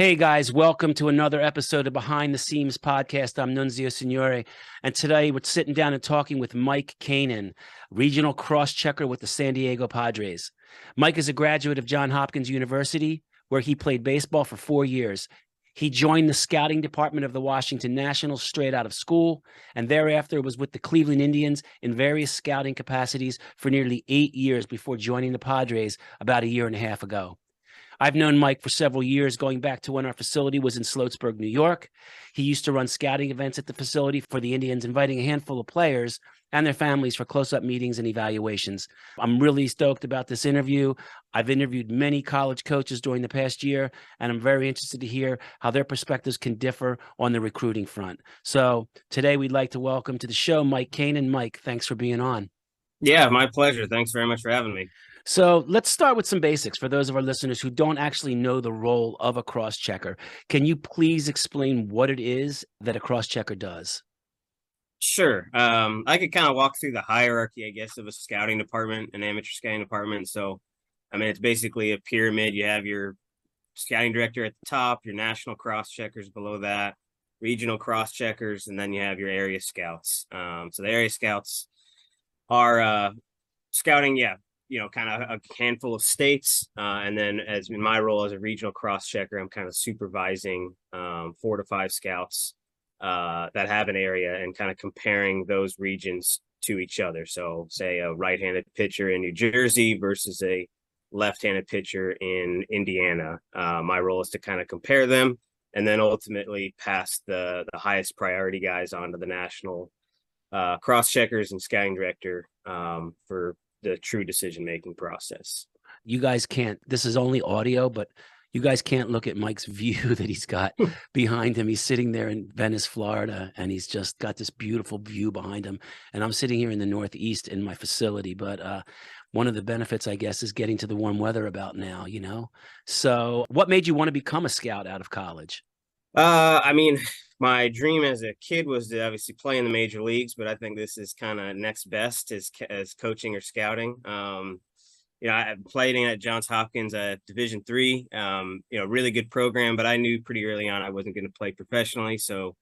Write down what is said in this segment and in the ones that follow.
Hey guys, welcome to another episode of Behind the Seams podcast. I'm Nunzio Signore, and today we're sitting down and talking with Mike Kanen, regional cross-checker with the San Diego Padres. Mike is a graduate of John Hopkins University, where he played baseball for 4 years. He joined the scouting department of the Washington Nationals straight out of school, and thereafter was with the Cleveland Indians in various scouting capacities for nearly 8 years before joining the Padres about a year and a half ago. I've known Mike for several years, going back to when our facility was in Sloatsburg, New York. He used to run scouting events at the facility for the Indians, inviting a handful of players and their families for close-up meetings and evaluations. I'm really stoked about this interview. I've interviewed many college coaches during the past year, and I'm very interested to hear how their perspectives can differ on the recruiting front. So today we'd like to welcome to the show Mike Kanen. Mike, thanks for being on. Yeah, my pleasure. Thanks very much for having me. So let's start with some basics for those of our listeners who don't actually know the role of a cross-checker. Can you please explain what it is that a cross-checker does? Sure. I could kind of walk through the hierarchy, I guess, of a scouting department, an amateur scouting department. So, I mean, it's basically a pyramid. You have your scouting director at the top, your national cross checkers below that, regional cross checkers, and then you have your area scouts. So the area scouts are scouting, yeah, kind of a handful of states. And then as in my role as a regional cross checker, I'm kind of supervising 4 to 5 scouts that have an area and kind of comparing those regions to each other. So say a right-handed pitcher in New Jersey versus a left-handed pitcher in Indiana. My role is to kind of compare them and then ultimately pass the highest priority guys onto the national cross checkers and scouting director for the true decision-making process. You guys can't, this is only audio, but you guys can't look at Mike's view that he's got behind him. He's sitting there in Venice, Florida, and he's just got this beautiful view behind him. And I'm sitting here in the Northeast in my facility. But one of the benefits, I guess, is getting to the warm weather about now. So what made you want to become a scout out of college? I mean, my dream as a kid was to obviously play in the major leagues, but I think this is kind of next best as coaching or scouting. I played in at Johns Hopkins at Division III. Really good program, but I knew pretty early on I wasn't going to play professionally, so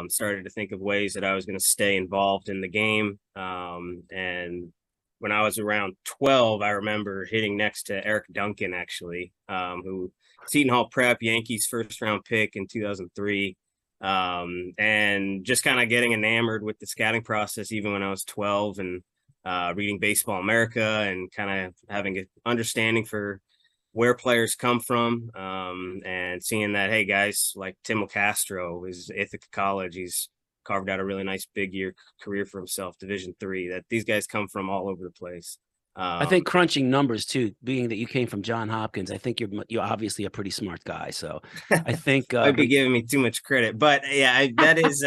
started to think of ways that I was going to stay involved in the game. And when I was around 12, I remember hitting next to Eric Duncan, actually, who Seton Hall Prep, Yankees first round pick in 2003. And just kind of getting enamored with the scouting process, even when I was 12, and reading Baseball America and kind of having an understanding for where players come from, and seeing that, hey, guys like Tim LeCastro is Ithaca College. He's carved out a really nice big year career for himself, Division III, that these guys come from all over the place. I think crunching numbers too, being that you came from John Hopkins, I think you're obviously a pretty smart guy. So I think might be giving me too much credit, but yeah, that is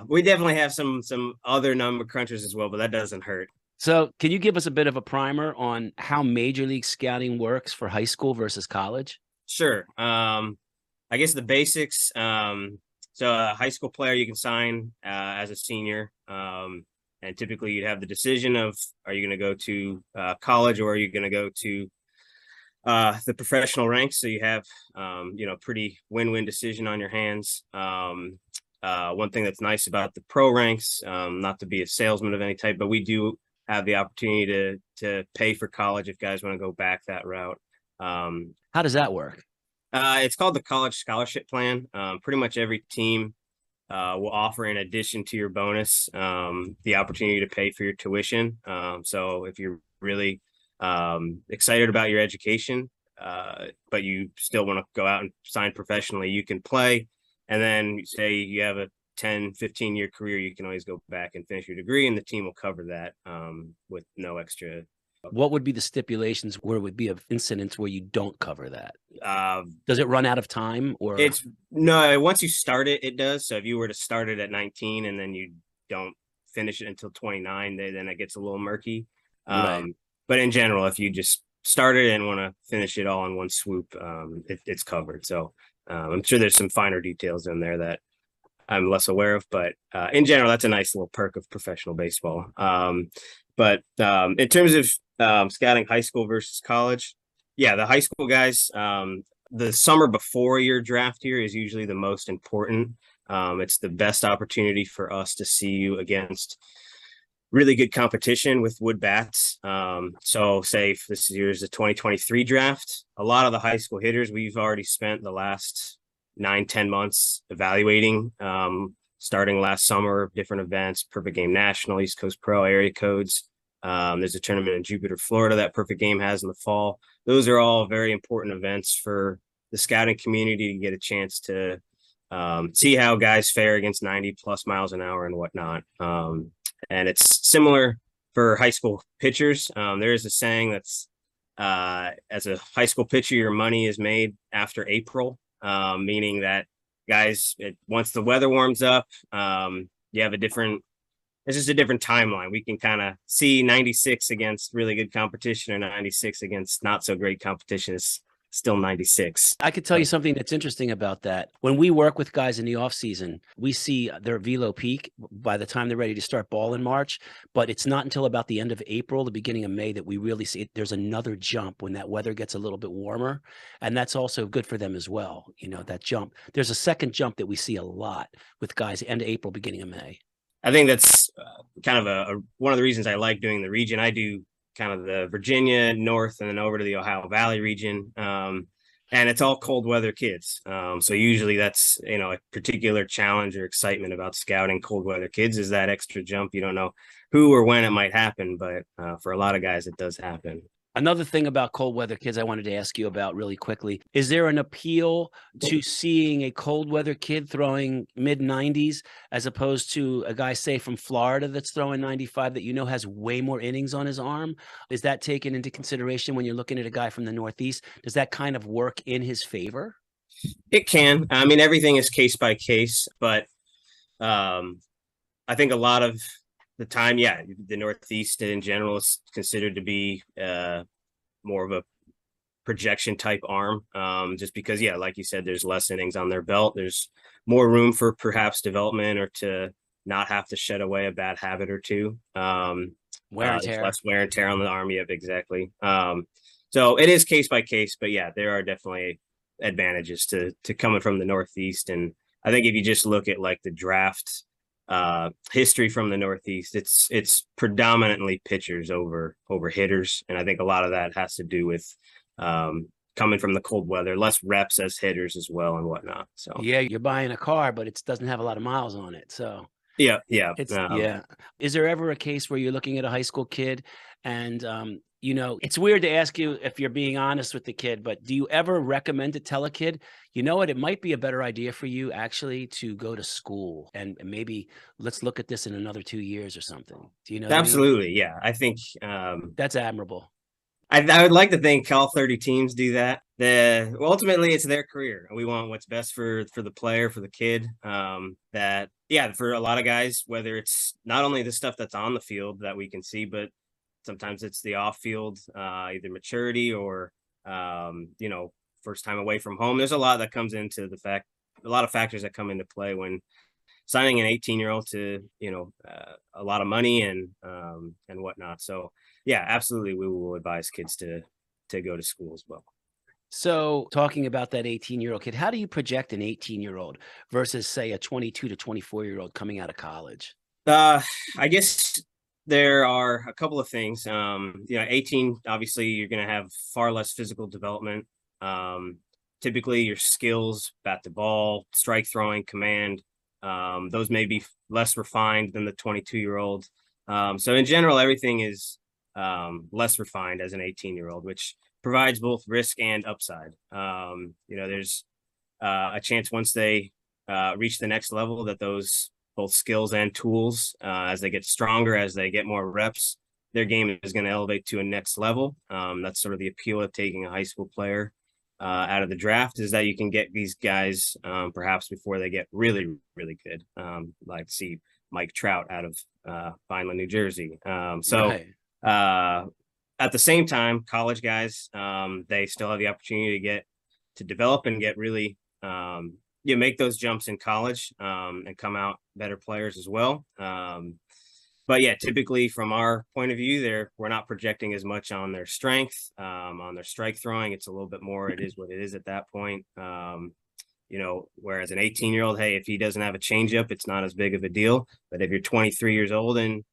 we definitely have some other number crunchers as well, but that doesn't hurt. So can you give us a bit of a primer on how Major League Scouting works for high school versus college? Sure. I guess the basics. So a high school player you can sign as a senior. And typically you'd have the decision of, are you going to go to college or are you going to go to the professional ranks? So you have, pretty win-win decision on your hands. One thing that's nice about the pro ranks, not to be a salesman of any type, but we do have the opportunity to pay for college if guys want to go back that route. How does that work? It's called the College Scholarship Plan. Pretty much every team will offer, in addition to your bonus, the opportunity to pay for your tuition. So if you're really excited about your education, but you still want to go out and sign professionally, you can play. And then say you have a 10, 15-year career, you can always go back and finish your degree, and the team will cover that with no extra. What would be the stipulations where it would be of incidents where you don't cover that? Uh, Does it run out of time, or It's no, once you start it, it does. So if you were to start it at 19 and then you don't finish it until 29, then it gets a little murky. right? But in general, if you just start it and want to finish it all in one swoop, it's covered. So I'm sure there's some finer details in there that I'm less aware of, but in general, that's a nice little perk of professional baseball. But in terms of scouting high school versus college, yeah, the high school guys, the summer before your draft year is usually the most important. It's the best opportunity for us to see you against really good competition with wood bats. So say if this year's the 2023 draft, a lot of the high school hitters, we've already spent the last 9-10 months evaluating, starting last summer, different events, Perfect Game National, East Coast Pro, area codes. There's a tournament in Jupiter, Florida that Perfect Game has in the fall. Those are all very important events for the scouting community to get a chance to see how guys fare against 90 plus miles an hour and whatnot. And it's similar for high school pitchers. There is a saying that's as a high school pitcher, your money is made after April, meaning that guys, once the weather warms up, you have it's just a different timeline. We can kind of see 96 against really good competition and 96 against not so great competition is still 96. I could tell you something that's interesting about that. When we work with guys in the off season, we see their velo peak by the time they're ready to start ball in March, but it's not until about the end of April, the beginning of May that we really see it. There's another jump when that weather gets a little bit warmer, and that's also good for them as well. That jump. There's a second jump that we see a lot with guys end of April, beginning of May. I think that's kind of one of the reasons I like doing the region. I do kind of the Virginia north and then over to the Ohio Valley region. And it's all cold weather kids. So usually that's, a particular challenge or excitement about scouting cold weather kids is that extra jump. You don't know who or when it might happen, but for a lot of guys, it does happen. Another thing about cold weather kids I wanted to ask you about really quickly. Is there an appeal to seeing a cold weather kid throwing mid 90s as opposed to a guy, say, from Florida that's throwing 95 that has way more innings on his arm? Is that taken into consideration when you're looking at a guy from the Northeast? Does that kind of work in his favor? It can. I mean, everything is case by case, but I think a lot of the time, the Northeast in general is considered to be more of a projection type arm, just because, like you said, there's less innings on their belt. There's more room for perhaps development or to not have to shed away a bad habit or two. Wear and tear. Less wear and tear on the arm. Yep, exactly. So it is case by case, but there are definitely advantages to coming from the Northeast. And I think if you just look at like the draft history from the Northeast, it's predominantly pitchers over hitters, and I think a lot of that has to do with coming from the cold weather, less reps as hitters as well and whatnot. So you're buying a car, but it doesn't have a lot of miles on it. So it's Is there ever a case where you're looking at a high school kid and it's weird to ask you if you're being honest with the kid, but do you ever recommend to tell a kid, it might be a better idea for you actually to go to school and maybe let's look at this in another 2 years or something? Do you know? Absolutely. Yeah. I think that's admirable. I would like to think all 30 teams do that. Ultimately, it's their career. We want what's best for the player, for the kid. For a lot of guys, whether it's not only the stuff that's on the field that we can see, but sometimes it's the off field, either maturity or, first time away from home. There's a lot that comes into a lot of factors that come into play when signing an 18-year-old to, a lot of money and whatnot. So absolutely. We will advise kids to go to school as well. So talking about that 18-year-old kid, how do you project an 18-year-old versus say a 22 to 24-year-old coming out of college? I guess there are a couple of things. 18, obviously you're going to have far less physical development. Typically your skills, bat to ball, strike throwing, command, those may be less refined than the 22-year-old. So in general, everything is less refined as an 18-year-old, which provides both risk and upside. There's a chance once they reach the next level that those both skills and tools, as they get stronger, as they get more reps, their game is going to elevate to a next level. That's sort of the appeal of taking a high school player out of the draft, is that you can get these guys perhaps before they get really, really good. Like see Mike Trout out of Vineland, New Jersey. Right. At the same time, college guys, they still have the opportunity to develop and get really, make those jumps in college and come out better players as well. But yeah, typically from our point of view, we're not projecting as much on their strength, on their strike throwing. It's a little bit more, it is what it is at that point. Whereas an 18-year-old, hey, if he doesn't have a changeup, it's not as big of a deal. But if you're 23 years old and,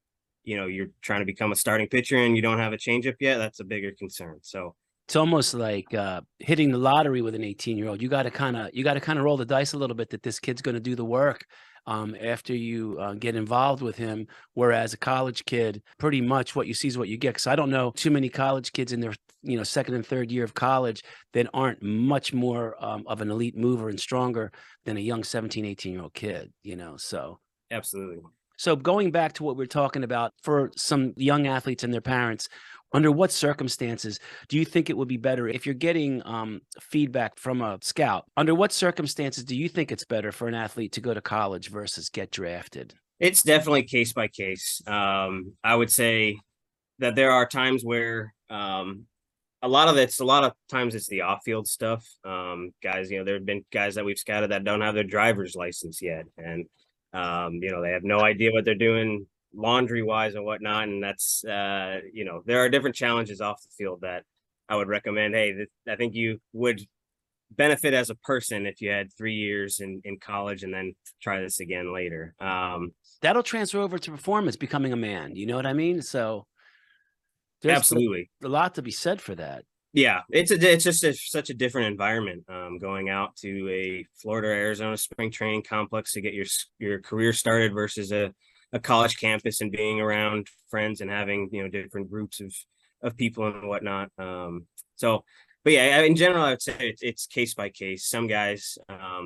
you're trying to become a starting pitcher and you don't have a changeup yet, that's a bigger concern. So it's almost like hitting the lottery with an 18-year-old. You got to kind of roll the dice a little bit that this kid's going to do the work after you get involved with him. Whereas a college kid, pretty much what you see is what you get. Because I don't know too many college kids in their second and third year of college that aren't much more of an elite mover and stronger than a young 17, 18-year-old kid. So absolutely. So going back to what we're talking about for some young athletes and their parents, under what circumstances do you think it would be better if you're getting feedback from a scout? Under what circumstances do you think it's better for an athlete to go to college versus get drafted? It's definitely case by case. I would say that there are times where a lot of times it's the off-field stuff. Guys, there have been guys that we've scouted that don't have their driver's license yet, and they have no idea what they're doing laundry wise and whatnot. And that's, there are different challenges off the field that I would recommend. Hey, I think you would benefit as a person if you had 3 years in college and then try this again later. That'll transfer over to performance, becoming a man. You know what I mean? So there's absolutely a lot to be said for that. Yeah, it's just such a different environment, going out to a Florida, Arizona spring training complex to get your career started versus a college campus and being around friends and having, different groups of people and whatnot. But yeah, in general, I would say it's case by case. Some guys,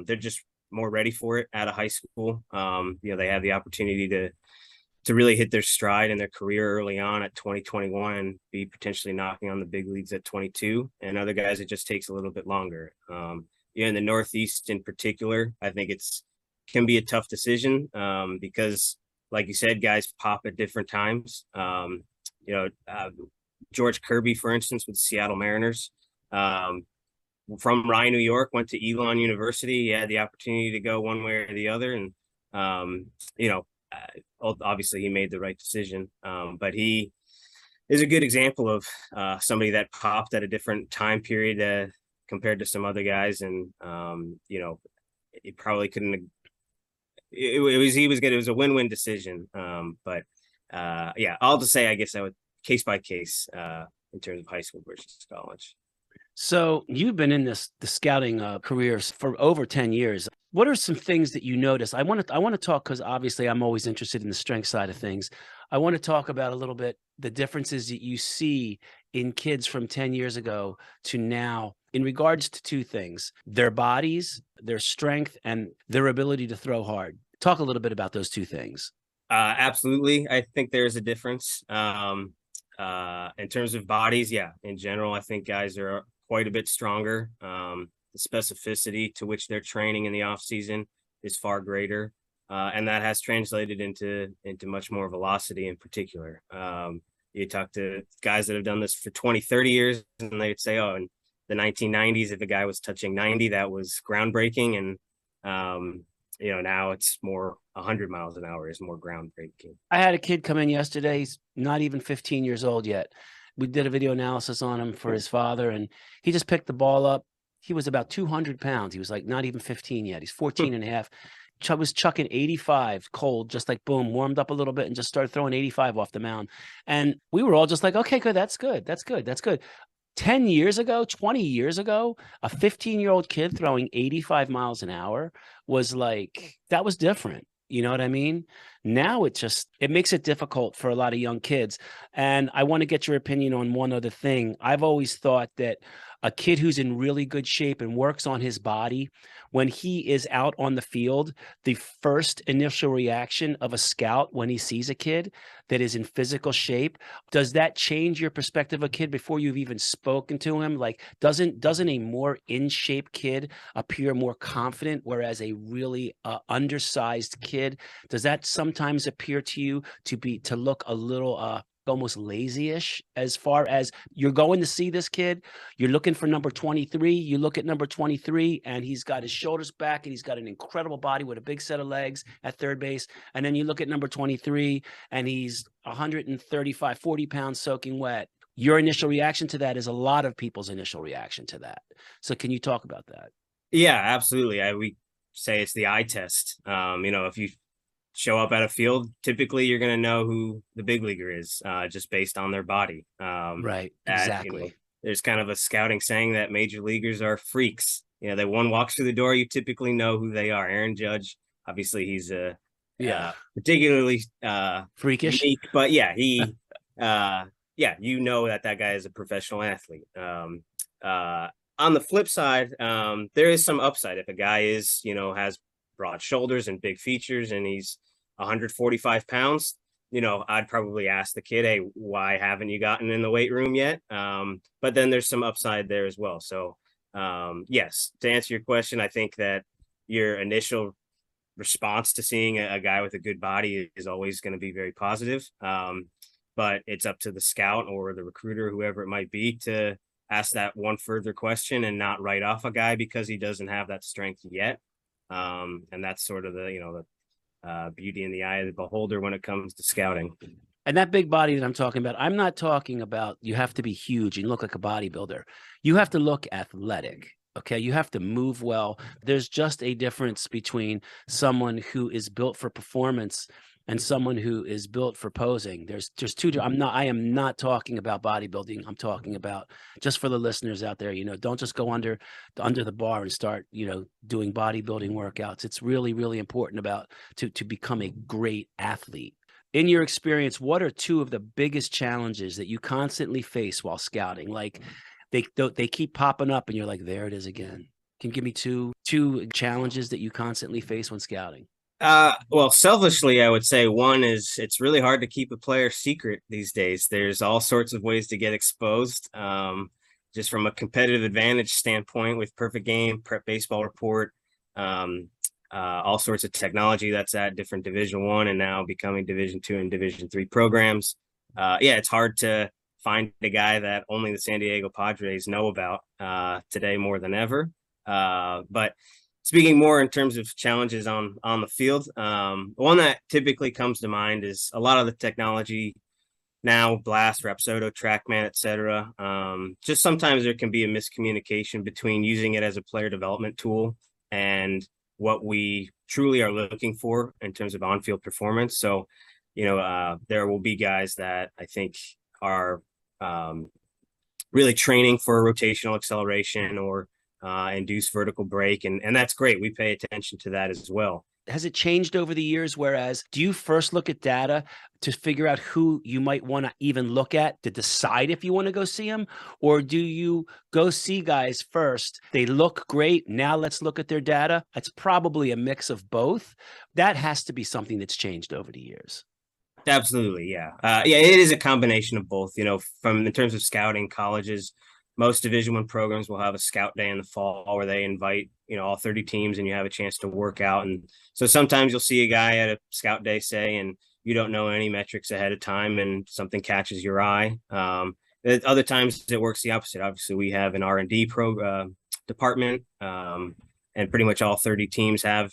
they're just more ready for it out of high school. They have the opportunity to really hit their stride in their career early on at 2021 and be potentially knocking on the big leagues at 22. And other guys, it just takes a little bit longer. In the Northeast in particular, I think can be a tough decision because, like you said, guys pop at different times. George Kirby, for instance, with the Seattle Mariners, from Rye, New York, went to Elon University. He had the opportunity to go one way or the other. And, obviously he made the right decision, but he is a good example of somebody that popped at a different time period compared to some other guys. And it probably couldn't, it was good. It was a win-win decision. But I'll just say, I guess I would case by case in terms of high school versus college. So you've been in the scouting careers for over 10 years. What are some things that you notice? I want to talk, because obviously I'm always interested in the strength side of things. I want to talk about a little bit the differences that you see in kids from 10 years ago to now in regards to two things: their bodies, their strength, and their ability to throw hard. Talk a little bit about those two things. Absolutely. I think there's a difference. In terms of bodies, yeah, in general, I think guys are quite a bit stronger. The specificity to which they're training in the off season is far greater. And that has translated into much more velocity in particular. You talk to guys that have done this for 20, 30 years, and they'd say, oh, in the 1990s, if a guy was touching 90, that was groundbreaking. And, now it's more 100 miles an hour is more groundbreaking. I had a kid come in yesterday. He's not even 15 years old yet. We did a video analysis on him for his father, and he just picked the ball up. He was about 200 pounds. He was like not even 15 yet. He's 14 and a half. Was chucking 85 cold, just like boom, warmed up a little bit and just started throwing 85 off the mound. And we were all just like, okay, good. That's good. That's good. That's good. 10 years ago, 20 years ago, a 15-year-old kid throwing 85 miles an hour was like, that was different. You know what I mean? Now it makes it difficult for a lot of young kids. And I want to get your opinion on one other thing. I've always thought that a kid who's in really good shape and works on his body, when he is out on the field, the first initial reaction of a scout when he sees a kid that is in physical shape, does that change your perspective of a kid before you've even spoken to him? Like, doesn't a more in shape kid appear more confident, whereas a really undersized kid, does that sometimes appear to you to look a little almost lazy-ish as far as you're going to see this kid, you're looking for number 23, you look at number 23 and he's got his shoulders back and he's got an incredible body with a big set of legs at third base. And then you look at number 23 and he's 135, 40 pounds soaking wet. Your initial reaction to that is a lot of people's initial reaction to that. So can you talk about that? Yeah, absolutely. We say it's the eye test. If you show up at a field, typically you're going to know who the big leaguer is, just based on their body. Right. Exactly. There's kind of a scouting saying that major leaguers are freaks. That one walks through the door, you typically know who they are. Aaron Judge, obviously he's particularly freakish, unique, but yeah, he that guy is a professional athlete. On the flip side, there is some upside if a guy has broad shoulders and big features and he's 145 pounds. I'd probably ask the kid, hey, why haven't you gotten in the weight room yet? But then there's some upside there as well. So yes, to answer your question, I think that your initial response to seeing a guy with a good body is always going to be very positive. But it's up to the scout or the recruiter, whoever it might be, to ask that one further question and not write off a guy because he doesn't have that strength yet. And that's sort of the beauty in the eye of the beholder when it comes to scouting. And that big body that I'm talking about, I'm not talking about you have to be huge and look like a bodybuilder. You have to look athletic. Okay. You have to move well. There's just a difference between someone who is built for performance and someone who is built for posing. There's two. I am not talking about bodybuilding. I'm talking about, just for the listeners out there, don't just go under the bar and start, doing bodybuilding workouts. It's really, really important to become a great athlete. In your experience, what are two of the biggest challenges that you constantly face while scouting? Like they keep popping up and you're like, there it is again. Can you give me two challenges that you constantly face when scouting? Well, selfishly, I would say one is it's really hard to keep a player secret these days. There's all sorts of ways to get exposed. Just from a competitive advantage standpoint with Perfect Game, Prep Baseball Report, all sorts of technology that's at different Division I and now becoming Division II and Division III programs. It's hard to find a guy that only the San Diego Padres know about today more than ever. But speaking more in terms of challenges on the field, one that typically comes to mind is a lot of the technology now, Blast, Rapsodo, TrackMan, etc. Just sometimes there can be a miscommunication between using it as a player development tool and what we truly are looking for in terms of on-field performance. So, there will be guys that I think are really training for rotational acceleration or induced vertical break. And that's great. We pay attention to that as well. Has it changed over the years? Whereas, do you first look at data to figure out who you might want to even look at to decide if you want to go see them? Or do you go see guys first? They look great. Now let's look at their data. It's probably a mix of both. That has to be something that's changed over the years. Absolutely. Yeah. It is a combination of both, from in terms of scouting. Colleges, most Division I programs will have a scout day in the fall where they invite, all 30 teams and you have a chance to work out. And so sometimes you'll see a guy at a scout day, say, and you don't know any metrics ahead of time and something catches your eye. Other times it works the opposite. Obviously we have an R&D department, and pretty much all 30 teams have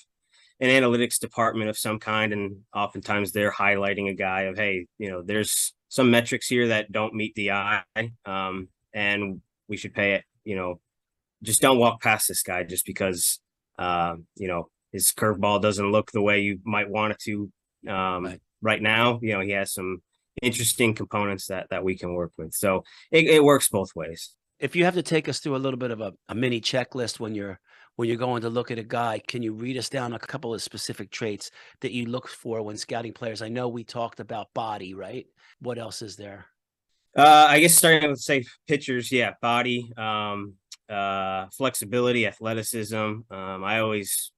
an analytics department of some kind. And oftentimes they're highlighting a guy of, hey, there's some metrics here that don't meet the eye. And we should pay it, just don't walk past this guy just because, his curveball doesn't look the way you might want it to right now. He has some interesting components that we can work with. So it works both ways. If you have to take us through a little bit of a mini checklist when you're going to look at a guy, can you read us down a couple of specific traits that you look for when scouting players? I know we talked about body, right? What else is there? I guess starting with, say, pitchers, body, flexibility, athleticism. I always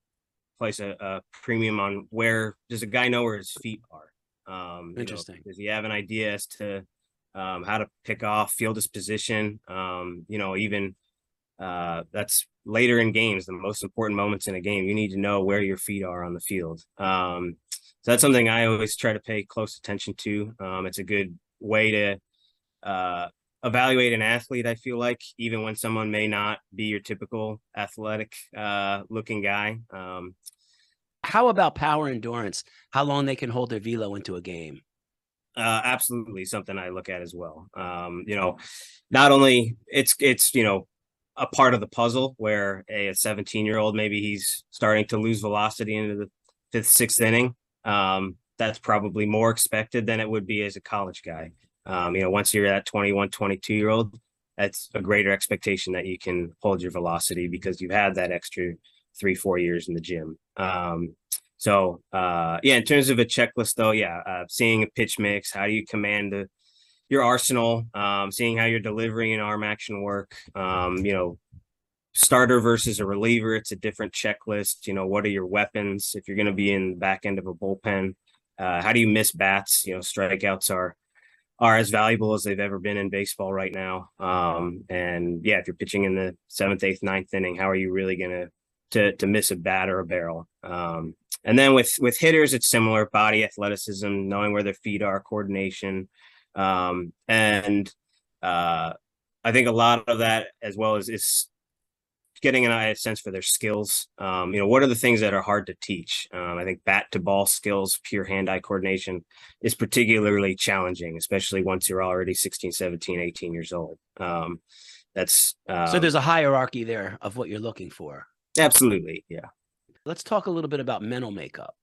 place a premium on where does a guy know where his feet are. Interesting. Does he have an idea as to how to pick off, field his position? Even that's later in games, the most important moments in a game. You need to know where your feet are on the field. So that's something I always try to pay close attention to. It's a good way to evaluate an athlete, I feel like, even when someone may not be your typical athletic looking guy. How about power endurance? How long they can hold their velo into a game? Absolutely something I look at as well. Not only it's a part of the puzzle where a 17-year-old, maybe he's starting to lose velocity into the fifth, sixth inning. That's probably more expected than it would be as a college guy. Once you're at 21, 22-year-old, that's a greater expectation that you can hold your velocity because you've had that extra 3-4 years in the gym. In terms of a checklist though, seeing a pitch mix, how do you command your arsenal, seeing how you're delivering an arm action work, starter versus a reliever, it's a different checklist. What are your weapons if you're going to be in the back end of a bullpen? How do you miss bats? Strikeouts are as valuable as they've ever been in baseball right now. If you're pitching in the 7th, 8th, 9th inning, how are you really going to miss a bat or a barrel? And then with hitters, it's similar: body athleticism, knowing where their feet are, coordination. I think a lot of that as well is getting a sense for their skills. What are the things that are hard to teach? I think bat to ball skills, pure hand-eye coordination is particularly challenging, especially once you're already 16, 17, 18 years old. So there's a hierarchy there of what you're looking for. Absolutely. Yeah. Let's talk a little bit about mental makeup.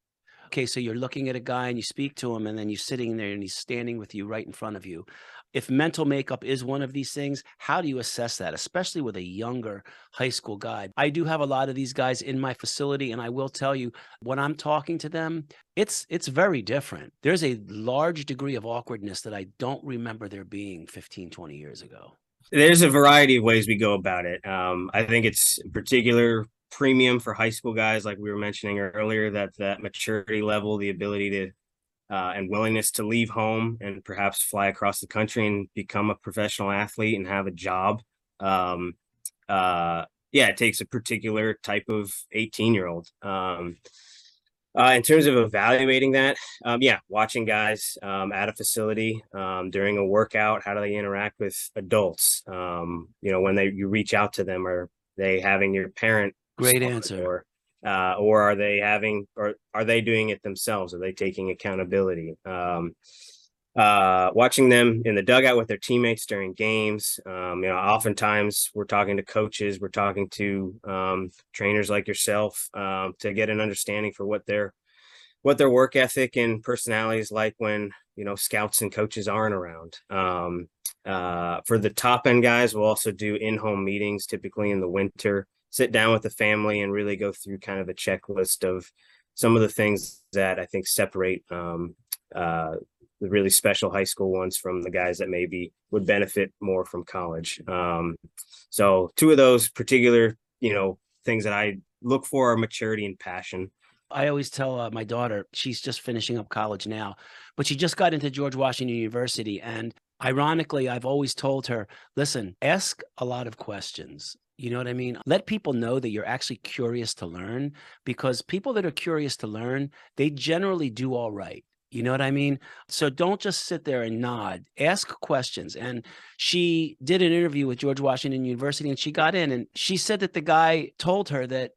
Okay, so you're looking at a guy and you speak to him, and then you're sitting there and he's standing with you right in front of you. If mental makeup is one of these things, how do you assess that, especially with a younger high school guy? I do have a lot of these guys in my facility, and I will tell you, when I'm talking to them, it's very different. There's a large degree of awkwardness that I don't remember there being 15, 20 years ago. There's a variety of ways we go about it. I think it's in particular premium for high school guys, like we were mentioning earlier, that maturity level, the ability to and willingness to leave home and perhaps fly across the country and become a professional athlete and have a job. It takes a particular type of 18-year-old. In terms of evaluating that, watching guys at a facility during a workout, how do they interact with adults? When you reach out to them, are they having your parent? Great answer. Or are they doing it themselves? Are they taking accountability? Watching them in the dugout with their teammates during games. Oftentimes we're talking to coaches, we're talking to trainers like yourself to get an understanding for what their work ethic and personality is like when scouts and coaches aren't around. For the top end guys, we'll also do in-home meetings, typically in the winter. Sit down with the family and really go through kind of a checklist of some of the things that I think separate the really special high school ones from the guys that maybe would benefit more from college. So two of those particular, things that I look for are maturity and passion. I always tell my daughter, she's just finishing up college now, but she just got into George Washington University. And ironically, I've always told her, listen, ask a lot of questions. You know what I mean? Let people know that you're actually curious to learn, because people that are curious to learn, they generally do all right. You know what I mean? So don't just sit there and nod. Ask questions. And she did an interview with George Washington University, and she got in, and she said that the guy told her that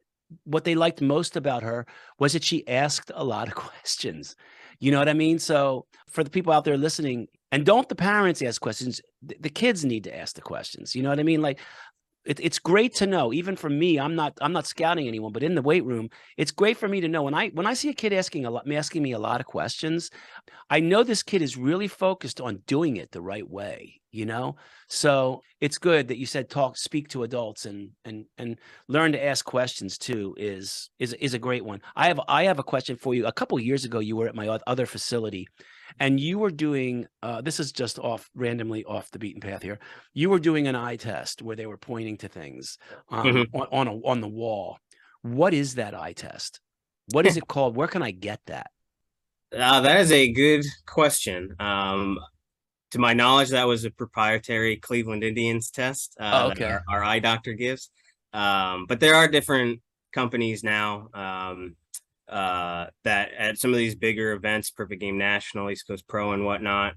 what they liked most about her was that she asked a lot of questions. You know what I mean? So for the people out there listening, and don't the parents ask questions, the kids need to ask the questions. You know what I mean? Like, it's great to know. Even for me, I'm not scouting anyone, but in the weight room, it's great for me to know when I see a kid asking me a lot of questions, I know this kid is really focused on doing it the right way, So it's good that you said speak to adults and learn to ask questions too is a great one. I have a question for you. A couple of years ago, you were at my other facility, and you were doing this is just randomly off the beaten path here. You were doing an eye test where they were pointing to things on the wall. What is that eye test? What is it called? Where can I get that? That is a good question. To my knowledge, that was a proprietary Cleveland Indians test Okay. that our eye doctor gives. But there are different companies now. that at some of these bigger events, Perfect Game National, East Coast Pro and whatnot,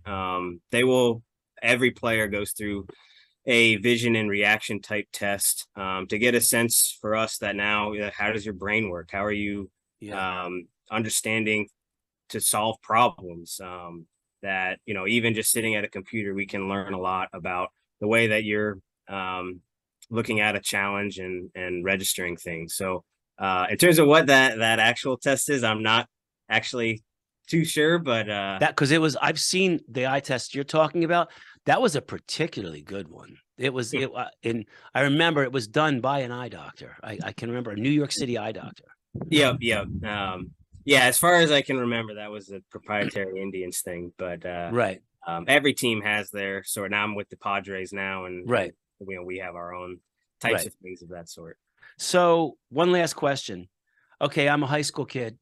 every player goes through a vision and reaction type test to get a sense for us that now, how does your brain work? How are you understanding to solve problems? That, even just sitting at a computer, we can learn a lot about the way that you're looking at a challenge and registering things. So in terms of what that actual test is, I'm not actually too sure, but because I've seen the eye test you're talking about. That was a particularly good one. And I remember it was done by an eye doctor. I can remember a New York City eye doctor. Yep. Yeah, as far as I can remember, that was a proprietary Indians thing, but right. Every team has their sort. Now I'm with the Padres now, and right. And, we have our own types of things of that sort. So one last question. Okay, I'm a high school kid.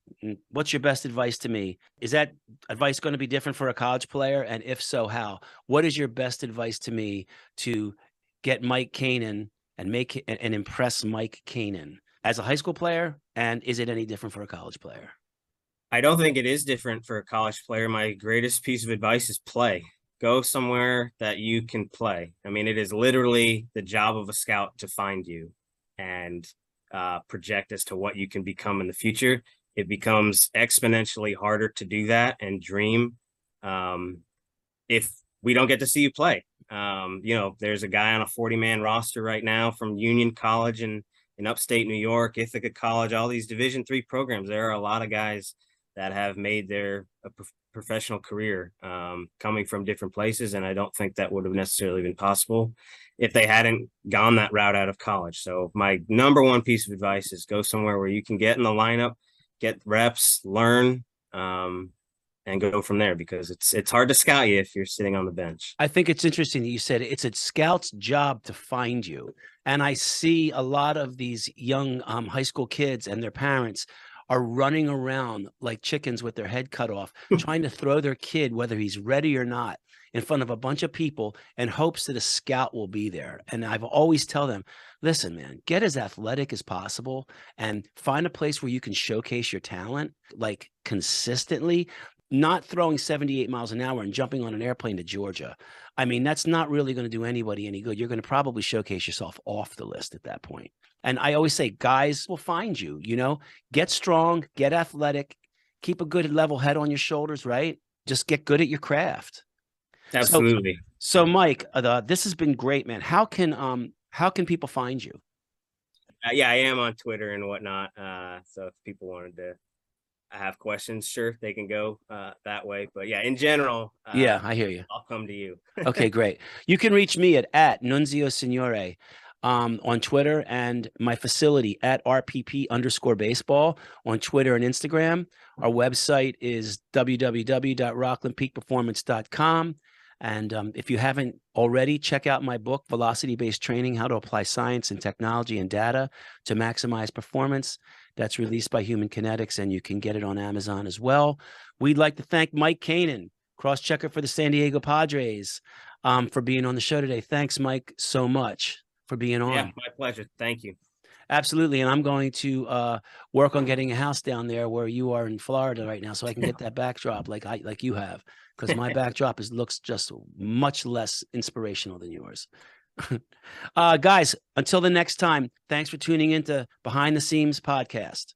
What's your best advice to me? Is that advice going to be different for a college player? And if so, how? What is your best advice to me to get Mike Kanen and impress Mike Kanen as a high school player? And is it any different for a college player? I don't think it is different for a college player. My greatest piece of advice is play. Go somewhere that you can play. I mean, it is literally the job of a scout to find you and project as to what you can become in the future. It becomes exponentially harder to do that and dream if we don't get to see you play. There's a guy on a 40-man roster right now from Union College in upstate New York, Ithaca College, all these Division III programs. There are a lot of guys that have made their professional career coming from different places, and I don't think that would have necessarily been possible if they hadn't gone that route out of college. So my number one piece of advice is go somewhere where you can get in the lineup, get reps, learn, and go from there, because it's hard to scout you if you're sitting on the bench. I think it's interesting that you said it's a scout's job to find you. And I see a lot of these young high school kids and their parents are running around like chickens with their head cut off, trying to throw their kid, whether he's ready or not, in front of a bunch of people in hopes that a scout will be there. And I've always tell them, listen, man, get as athletic as possible and find a place where you can showcase your talent, like consistently, not throwing 78 miles an hour and jumping on an airplane to Georgia. I mean, that's not really going to do anybody any good. You're going to probably showcase yourself off the list at that point. And I always say, guys will find you, get strong, get athletic, keep a good level head on your shoulders, right? Just get good at your craft. Absolutely. So Mike, this has been great, man. How can people find you? Yeah, I am on Twitter and whatnot. So if people wanted to have questions, sure, they can go that way. But yeah, in general, I hear you. I'll come to you. Okay, great. You can reach me at Nunzio Signore on Twitter, and my facility at RPP_baseball on Twitter and Instagram. Our website is www.rocklandpeakperformance.com. And if you haven't already, check out my book, Velocity-Based Training, How to Apply Science and Technology and Data to Maximize Performance. That's released by Human Kinetics, and you can get it on Amazon as well. We'd like to thank Mike Kanen, Crosschecker for the San Diego Padres, for being on the show today. Thanks, Mike, so much for being on. Yeah, my pleasure. Thank you. Absolutely. And I'm going to work on getting a house down there where you are in Florida right now, so I can get that backdrop like you have, because my backdrop looks just much less inspirational than yours. Guys, until the next time, thanks for tuning into Behind the Seams podcast.